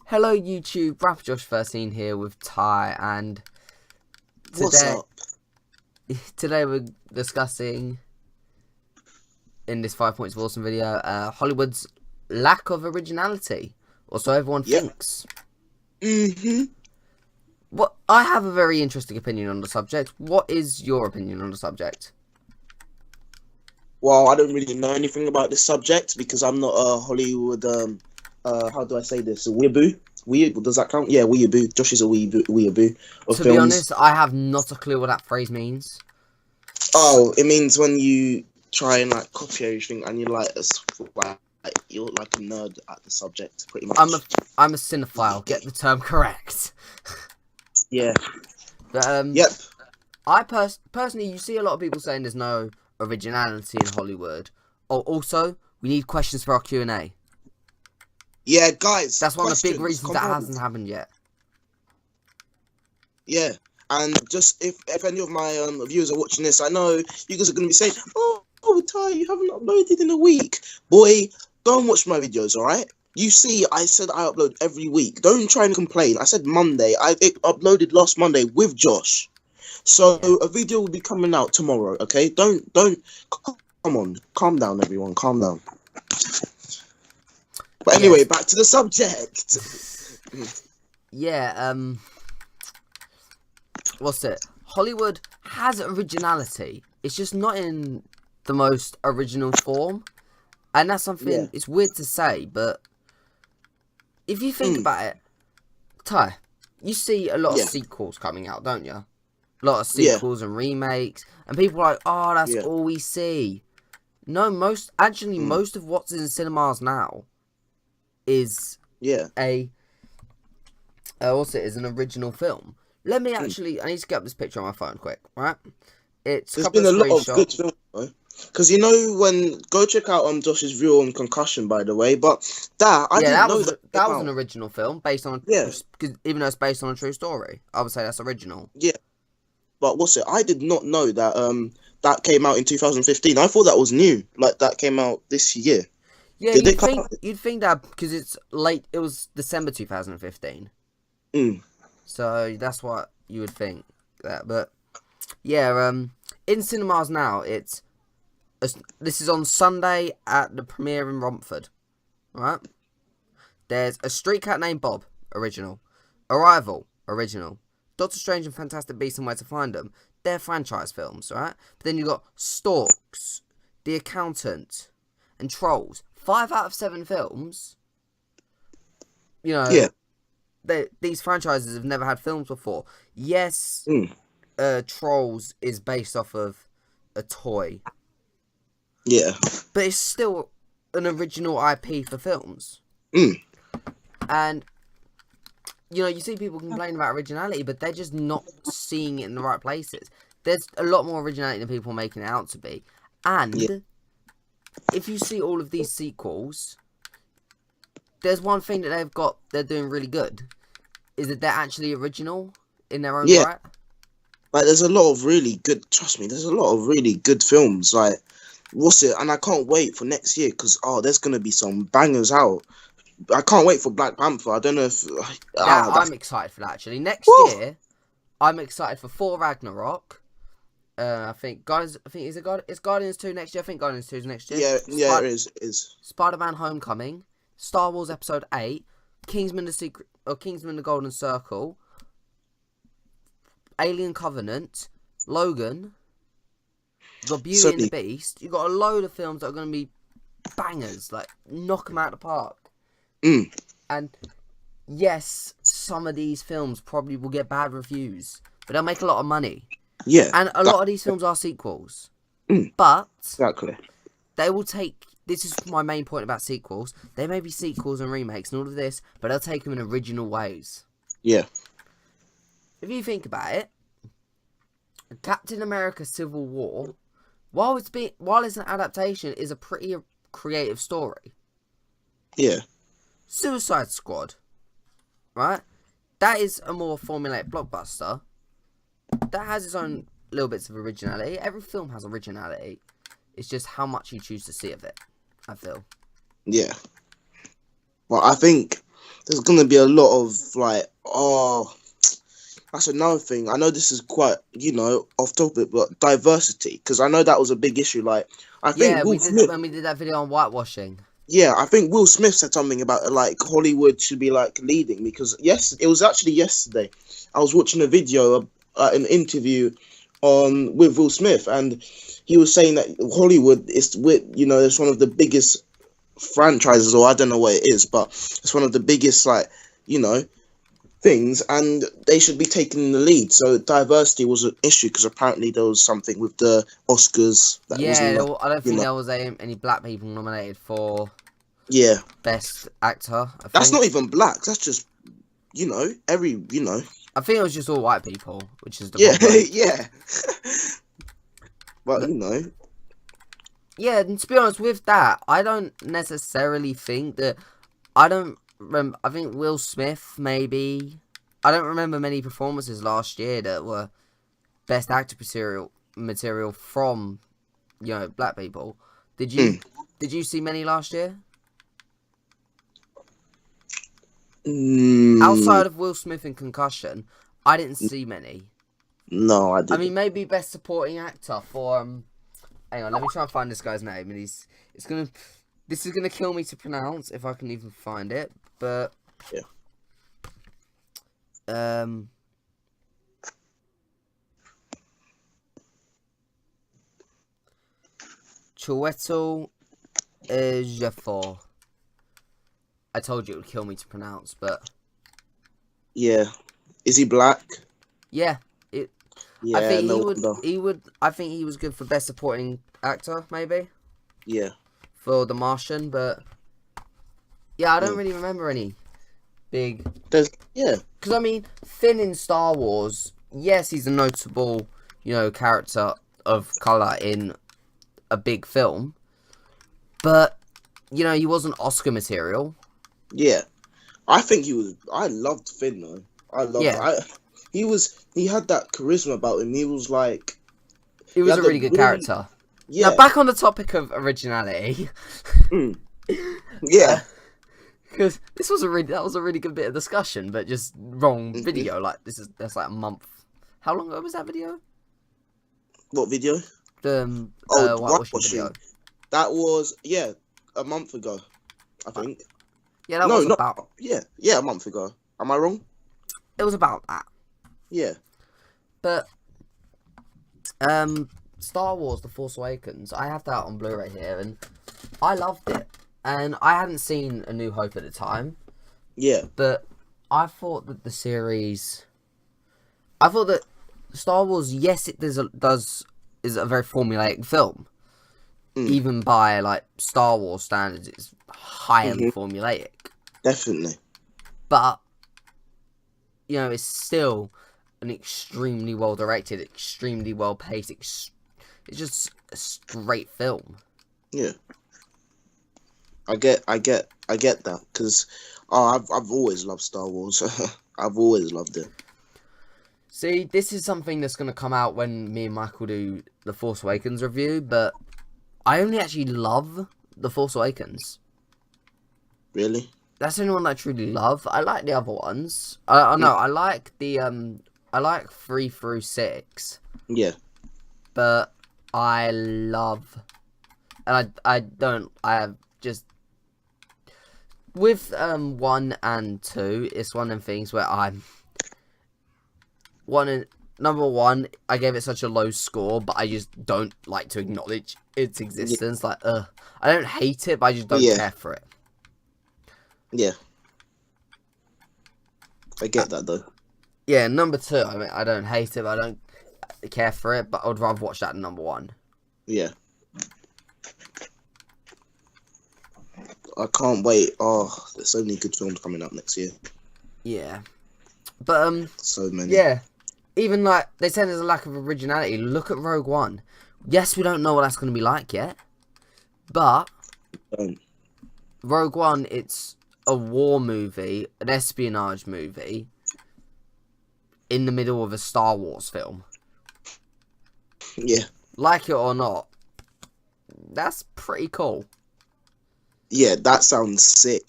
Hello YouTube, Rapper Josh 13 here with Taye, and What's up? today we're discussing, in this 5 Points of Awesome video, Hollywood's lack of originality, or so everyone thinks. I have a very interesting opinion on the subject. What is your opinion on the subject? Well, I don't really know anything about this subject because I'm not a Hollywood, how do I say this? A weeaboo? Does that count? Yeah, weeaboo. Josh is a weeaboo of To films. be honest, I have not a clue what that phrase means. Oh, it means when you try and like copy everything and you're like you're like a nerd at the subject, pretty much. I'm a cinephile. Get the term correct. Yeah. But, Yep. I personally, you see a lot of people saying there's no originality in Hollywood. Oh, also, we need questions for our Q&A. Yeah, guys. That's one of the big reasons that hasn't happened yet. Yeah, and just if any of my viewers are watching this, I know you guys are going to be saying, "Oh, Ty, you haven't uploaded in a week." Boy, don't watch my videos, all right? You see, I said I upload every week. Don't try and complain. I said Monday. It uploaded last Monday with Josh. So a video will be coming out tomorrow, okay? Don't come on. Calm down, everyone. Calm down. But anyway, back to the subject. Yeah, what's it? Hollywood has originality. It's just not in the most original form. And that's something, it's weird to say, but if you think about it, Ty, you see a lot of sequels coming out, don't you? A lot of sequels and remakes, and people are like, oh, that's all we see. No, most of what's in cinemas now is is an original film. Let me actually, I need to get up this picture on my phone quick, right? There's been a lot of good films, though. Because you know go check out Josh's view on Concussion, by the way. But that was an original film based on even though it's based on a true story, I would say that's original. Yeah, but I did not know that that came out in 2015. I thought that was new, like that came out this year. Yeah, you'd think that because it's late. It was December 2015. So that's what you would think that. But yeah, in cinemas now, this is on Sunday at the premiere in Romford, right? There's A Street Cat Named Bob, original. Arrival, original. Doctor Strange and Fantastic Beasts and Where to Find Them, they're franchise films, right? But then you've got Storks, The Accountant, and Trolls. 5 out of 7 films, you know, these franchises have never had films before. Yes, Trolls is based off of a toy. Yeah. But it's still an original IP for films. And, you know, you see people complain about originality, but they're just not seeing it in the right places. There's a lot more originality than people are making it out to be. And if you see all of these sequels, there's one thing that they're doing really good, is that they're actually original in their own right. Like, there's a lot of really good, trust me, there's a lot of really good films, like, and I can't wait for next year, because, there's going to be some bangers out. I can't wait for Black Panther. I don't know if... I'm excited for that, actually. Next year, I'm excited for Thor Ragnarok. I think it's Guardians 2 next year. I think Guardians 2 is next year. Yeah, it is. Spider-Man Homecoming, Star Wars Episode 8, Kingsman the Golden Circle, Alien Covenant, Logan, you've got Beauty and the Beast. You've got a load of films that are going to be bangers, like knock them out of the park. And yes, some of these films probably will get bad reviews, but they'll make a lot of money. Yeah, and a lot of these films are sequels. But they will take. This is my main point about sequels. They may be sequels and remakes and all of this, but they'll take them in original ways. Yeah. If you think about it, Captain America: Civil War, while it's an adaptation, is a pretty creative story. Yeah. Suicide Squad, right? That is a more formulaic blockbuster. That has its own little bits of originality. Every film has originality. It's just how much you choose to see of it, I feel. Yeah. Well, I think there's gonna be a lot of like, that's another thing. I know this is quite, off topic, but diversity, because I know that was a big issue. Like, I think when we did that video on whitewashing. Yeah, I think Will Smith said something about like Hollywood should be like leading, because it was actually yesterday. I was watching a video, an interview with Will Smith, and he was saying that Hollywood is it's one of the biggest franchises, or I don't know what it is, but it's one of the biggest things, and they should be taking the lead. So diversity was an issue, because apparently there was something with the Oscars that wasn't. I don't think there was any black people nominated for best actor. That's not even black. That's just every. I think it was just all white people, which is the problem. Yeah. But Yeah, and to be honest with that, I don't necessarily think that. I think Will Smith, maybe. I don't remember many performances last year that were best actor material from, black people. Did you see many last year? Outside of Will Smith and Concussion, I didn't see many. No, I didn't. I mean, maybe best supporting actor for hang on, let me try and find this guy's name, and this is gonna kill me to pronounce if I can even find it, but Chiwetel Ejiofor. I told you it would kill me to pronounce, but yeah, is he black? Yeah, yeah. I think he would. I think he was good for best supporting actor, maybe. Yeah. For The Martian, but yeah, I don't really remember any big. Because I mean, Finn in Star Wars. Yes, he's a notable, character of color in a big film, but he wasn't Oscar material. Yeah, I think he was. I loved Finn though. I loved. He had that charisma about him. He was like. He was a really good character. Yeah. Now back on the topic of originality. Yeah. Because that was a really good bit of discussion, but just wrong video. Like that's like a month. How long ago was that video? What video? The whitewashing video. That was a month ago, I think. Yeah, that was about. Yeah, a month ago. Am I wrong? It was about that. Yeah. But Star Wars: The Force Awakens. I have that on Blu-ray here, and I loved it. And I hadn't seen A New Hope at the time. Yeah. But I thought that the series. I thought that Star Wars, yes, it is a very formulaic film. Even by like Star Wars standards, it's highly formulaic. Definitely. But it's still an extremely well directed, extremely well paced. It's just a great film. Yeah. I get that, because I've always loved Star Wars. I've always loved it. See, this is something that's going to come out when me and Michael do the Force Awakens review, but I only actually love the Force Awakens. Really? That's the only one I truly love. I like the other ones. I like the I like 3 through 6. Yeah. But I love, and I have just with 1 and 2. It's one of them things where number 1, I gave it such a low score, but I just don't like to acknowledge its existence. Yeah. Like, I don't hate it, but I just don't care for it. Yeah. I get that though. Yeah, number 2, I mean, I don't hate it, but I don't care for it, but I would rather watch that than number 1. Yeah. I can't wait. Oh, there's so many good films coming up next year. Yeah. But, so many. Yeah. Even, like, they said there's a lack of originality. Look at Rogue One. Yes, we don't know what that's going to be like yet. But, Rogue One, it's a war movie, an espionage movie, in the middle of a Star Wars film. Yeah. Like it or not, that's pretty cool. Yeah, that sounds sick.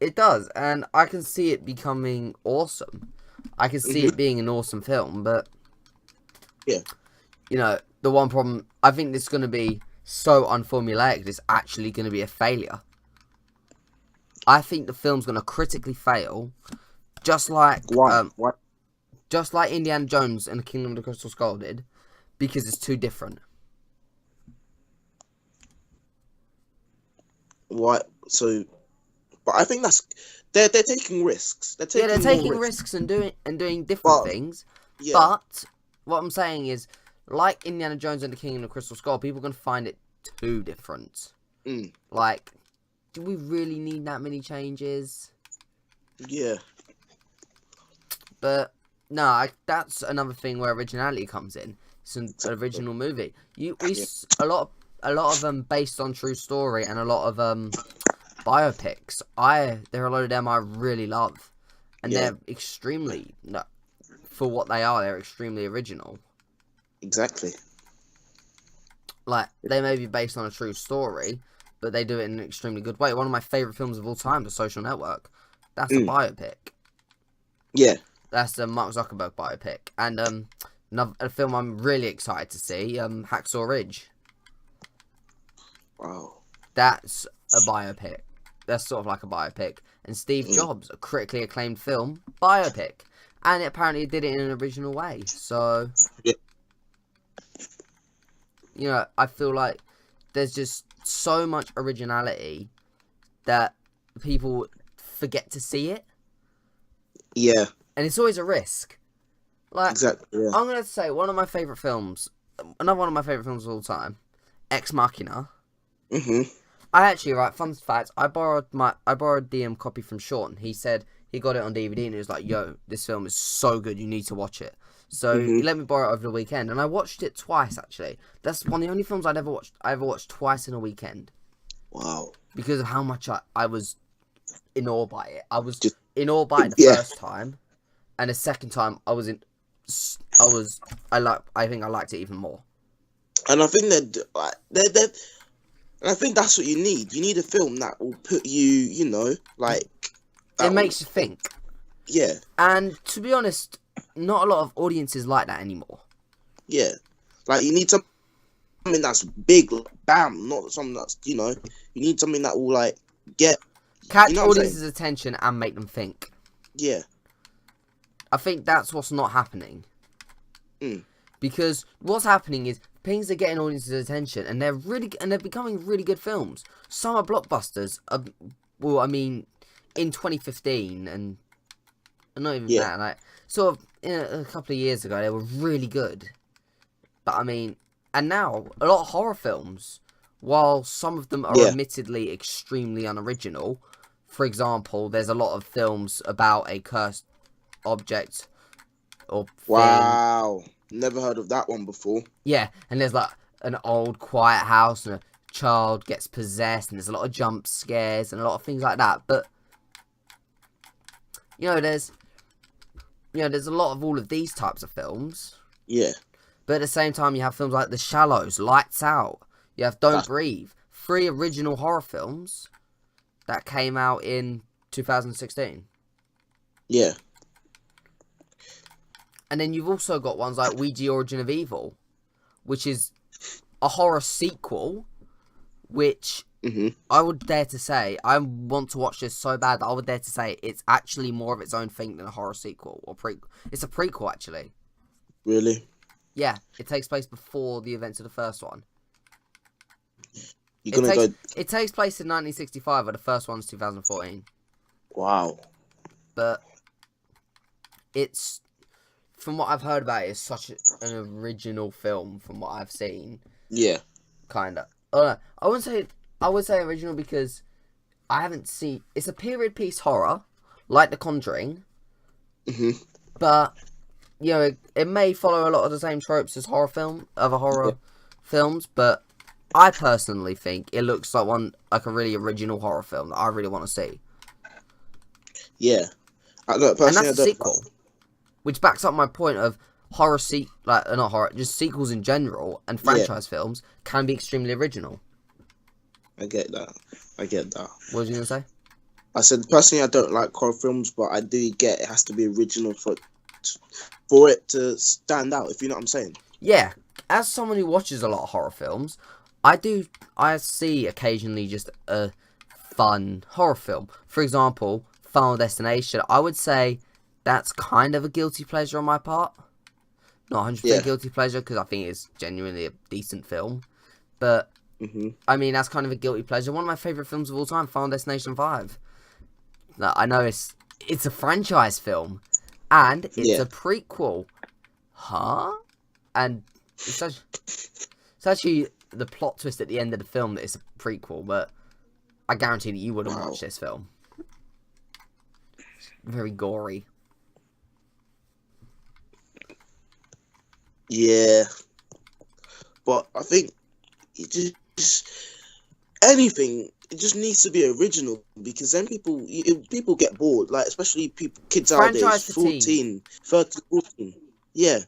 It does, and I can see it becoming awesome. I can see it being an awesome film, but yeah, you know, the one problem, I think this is going to be so unformulaic, it's actually going to be a failure. I think the film's going to critically fail, just like why? just like Indiana Jones and the Kingdom of the Crystal Skull did, because it's too different. Why? So, but I think they're taking risks. They're taking risks and doing different things. Yeah. But what I'm saying is, like Indiana Jones and the Kingdom of the Crystal Skull, people are going to find it too different. Like, do we really need that many changes? Yeah. But no, that's another thing where originality comes in. It's an original movie. A lot of them based on true story, and a lot of biopics. There are a lot of them I really love, and they're extremely, for what they are, they're extremely original. Exactly. Like, they may be based on a true story, but they do it in an extremely good way. One of my favourite films of all time, The Social Network. That's a biopic. Yeah. That's the Mark Zuckerberg biopic. And a film I'm really excited to see, Hacksaw Ridge. Wow. That's a biopic. That's sort of like a biopic. And Steve Jobs, a critically acclaimed film, biopic. And it apparently did it in an original way. So, you know, I feel like there's just so much originality that people forget to see it. Yeah. And it's always a risk. Like, exactly. Yeah. I'm going to say one of my favourite films, another one of my favourite films of all time, Ex Machina. I actually, fun fact, I borrowed the copy from Sean. He said he got it on DVD and he was like, yo, this film is so good, you need to watch it. So he let me borrow it over the weekend, and I watched it twice, actually. That's one of the only films I ever watched twice in a weekend. Wow. Because of how much I was in awe by it. I was in awe by it the first time, and the second time I think I liked it even more. And I think I think that's what you need. You need a film that will put you, like... It makes you think. Yeah. And to be honest, not a lot of audiences like that anymore. Yeah. Like, you need something that's big, bam, not something that's, you need something that will, like, catch audiences' attention and make them think. Yeah. I think that's what's not happening. Because what's happening is things are getting audiences' attention, and they're becoming really good films. Some are blockbusters. Well, I mean, in 2015, and not even that, like, sort of a couple of years ago, they were really good. But I mean, and now a lot of horror films, while some of them are admittedly extremely unoriginal. For example, there's a lot of films about a cursed object or thing. Wow. Never heard of that one before. Yeah, and there's like an old quiet house and a child gets possessed, and there's a lot of jump scares and a lot of things like that. But there's a lot of all of these types of films. Yeah. But at the same time, you have films like The Shallows, Lights Out. You have Don't Breathe. 3 original horror films that came out in 2016. Yeah. And then you've also got ones like Ouija Origin of Evil, which is a horror sequel, which I would dare to say, I want to watch this so bad that I would dare to say it's actually more of its own thing than a horror sequel or prequel. It's a prequel, actually. Really? Yeah, it takes place before the events of the first one. It takes place in 1965, but the first one's 2014. Wow. But it's, from what I've heard about it, it's such an original film from what I've seen. Yeah. Kinda. I would say original because I haven't seen... It's a period piece horror, like The Conjuring. But, it may follow a lot of the same tropes as horror films, but I personally think it looks like a really original horror film that I really want to see. Yeah. And that's a sequel. Which backs up my point of just sequels in general and franchise films can be extremely original. I get that. What was you going to say? I said personally I don't like horror films, but I do get it has to be original for it to stand out. If you know what I'm saying. Yeah, as someone who watches a lot of horror films, I see occasionally just a fun horror film. For example, Final Destination. I would say that's kind of a guilty pleasure on my part. Not 100% guilty pleasure, because I think it's genuinely a decent film. But, I mean, that's kind of a guilty pleasure. One of my favourite films of all time, Final Destination 5. Now, I know it's a franchise film, and it's a prequel. Huh? And it's actually the plot twist at the end of the film that it's a prequel, but I guarantee that you wouldn't watch this film. Very gory. Yeah, but I think it just anything. It just needs to be original, because then people get bored. Like, especially kids nowadays, 14, 13, 14. Yeah,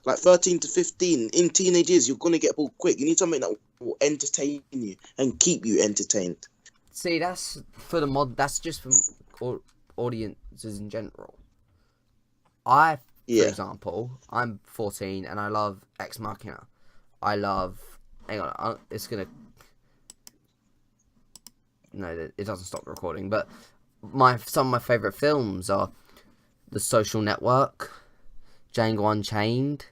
like 13 to 15. In teenage years, you're gonna get bored quick. You need something that will entertain you and keep you entertained. See, that's for that's just for audiences in general. For example, I'm 14 and I love Ex Machina. I love... Hang on, it's gonna... No, it doesn't stop the recording, but some of my favourite films are The Social Network, Django Unchained,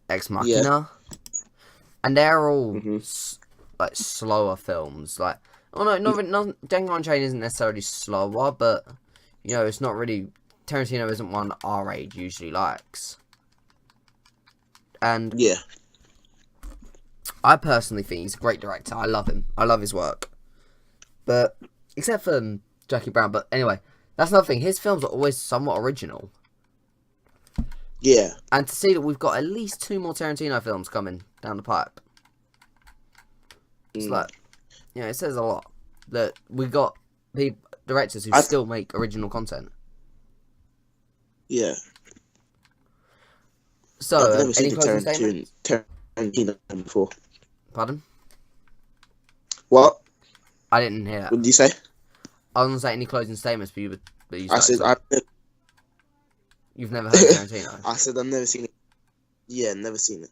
Ex Machina, and they're all like slower films. Like, Django Unchained isn't necessarily slower, but you know, it's not really... Tarantino isn't one our age usually likes. And I personally think he's a great director. I love him. I love his work. But, except for Jackie Brown. But anyway, that's another thing. His films are always somewhat original. Yeah. And to see that we've got at least 2 more Tarantino films coming down the pipe. It's like, you know, it says a lot. That we got directors who still make original content. Yeah. So, I've never seen any closing statements? Tarantino before. Pardon? What? I didn't hear that. What did you say? I was going to say any closing statements, but you I said you've never heard of Tarantino? I said I've never seen it. Yeah, never seen it.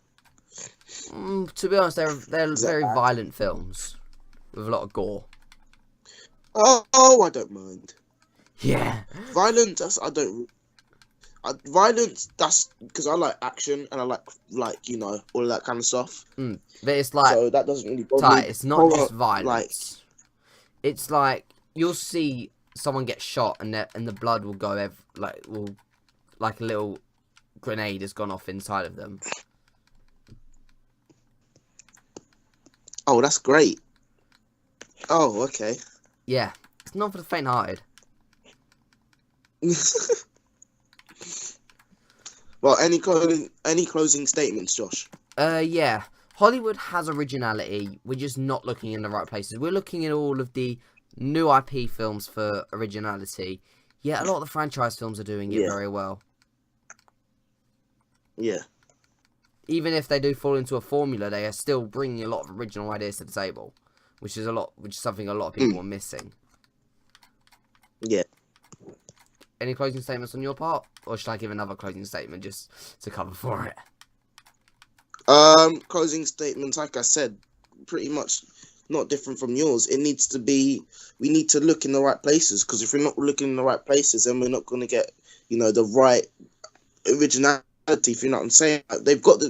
To be honest, they're very violent films with a lot of gore. Oh, I don't mind. Yeah. Violence, violence, that's because I like action and I like you know, all that kind of stuff. But it's like, so that doesn't really bother me. It's not just violence. It's like you'll see someone get shot and the blood will go like a little grenade has gone off inside of them. Oh, that's great. Oh, okay. Yeah, it's not for the faint-hearted. Well, any closing statements, Josh? Yeah. Hollywood has originality. We're just not looking in the right places. We're looking at all of the new IP films for originality. Yeah, a lot of the franchise films are doing it very well. Yeah. Even if they do fall into a formula, they are still bringing a lot of original ideas to the table, which is something a lot of people are missing. Yeah. Any closing statements on your part, or should I give another closing statement just to cover for it? Closing statements, like I said, pretty much not different from yours. It needs to be, we need to look in the right places, because if we're not looking in the right places, then we're not going to get, you know, the right originality, if you know what I'm saying. They've got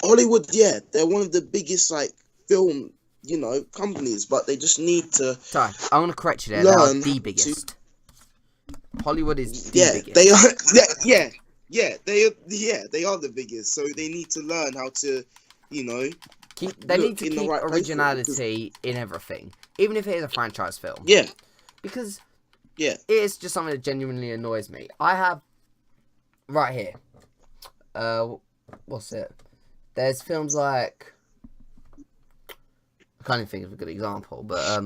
Hollywood, they're one of the biggest, like, film, you know, companies, but they just need to... Sorry, I want to correct you there. They are the biggest. Hollywood is the biggest. They are. They are the biggest. So they need to learn how to, you know, they need to keep originality in everything, even if it is a franchise film. Yeah, because it's just something that genuinely annoys me. I have right here. What's it? There's films like, I can't even think of a good example, but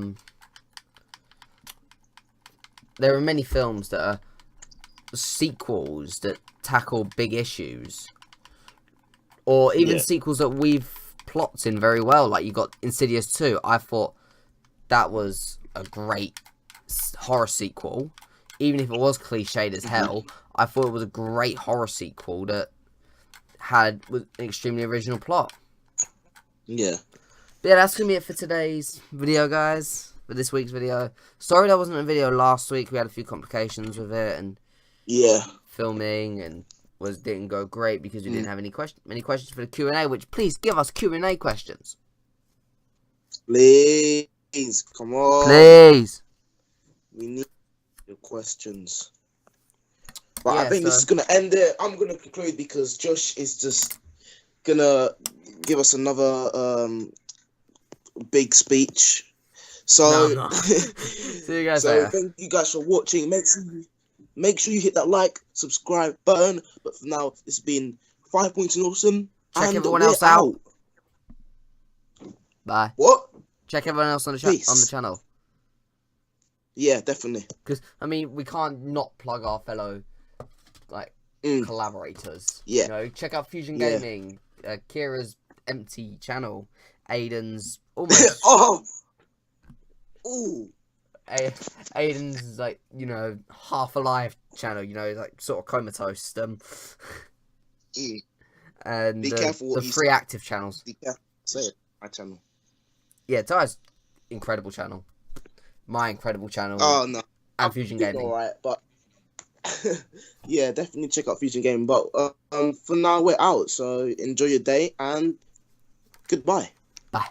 there are many films that are sequels that tackle big issues, or even sequels that we've plots in very well. Like you got Insidious 2. I thought that was a great horror sequel, even if it was cliched as hell. I thought it was a great horror sequel that was an extremely original plot. Yeah. But yeah, that's gonna be it for today's video, guys. For this week's video. Sorry there wasn't a video last week. We had a few complications with it and filming, and didn't go great because we didn't have any questions for the Q&A. Which, please give us Q&A questions. Please, come on. Please. We need your questions. But yeah, I think this is gonna end it. I'm gonna conclude because Josh is just gonna give us another big speech. So, no. See you guys later. Thank you guys for watching. Make sure you hit that like, subscribe button. But for now, it's been 5 Points and Awesome. Check everyone else out. Bye. What? Check everyone else on the channel. Yeah, definitely. Because I mean, we can't not plug our fellow collaborators. Yeah. You know, check out Fusion Gaming, Keira's empty channel, Aiden's almost. Ooh. Aiden's half alive channel. Sort of comatose. And be careful the free active channels. Be careful. Say it. My channel. Yeah, Taye's incredible channel. My incredible channel. Oh no. And Fusion Gaming. Alright, but yeah, definitely check out Fusion Gaming. But for now, we're out. So enjoy your day and goodbye. Bye.